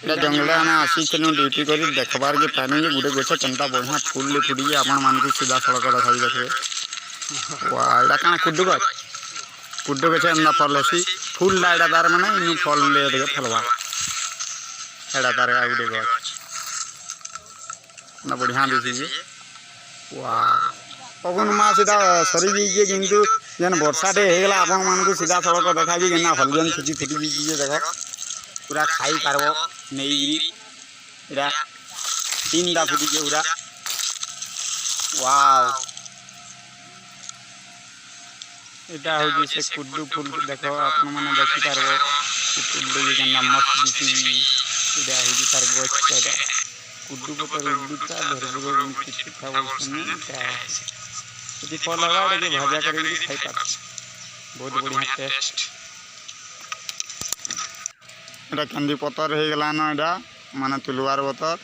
এটা জঙ্গলে আমি আসিছিলু ডিউটি করে দেখবার যে পানি যে গোটে গছ কেনটা বঢ়িয়া ফুললে ফুটিকি আপন মানুষ সিধা সড়ক দেখাই দেখবে এটা কাଣା কুড্ডু গছ কুড্ডু গছে এমনা ফল হেসি ফুলটা এটা তার মানে ইনু ফললে দেখে ফলবা এটা তার আর গোটে গছ না বঢ়িয়া দিছি পগুন মাস এটা সরি যাইছে কিন্তু যেন বর্ষাটে হয়ে গেলে আপন মানুষ সিধা সড়ক দেখাবি কেনা হলজন ছুটি ফুটি দিয়েছে দেখ পুরা খাই পারব নেইকি এটা তিনটা ফুটিছে পুরা ওয়াও এটা হচ্ছে সে কুড্ডু ফুল দেখো আপন মানে দেখি পারব কুড্ডু কেনা মস্ত দিছি এটা হচ্ছে তার গছটা এটা কুড্ডু পতর উদ্দুটা ধরবো পিঠা বলছেন এটা যদি ফল লাগা এটা ভাজা করে খাই পার বহুত বড়িয়া টেস্ট এটা কান্দি পতর হয়ে গেল না এটা মানে তুলবার বতর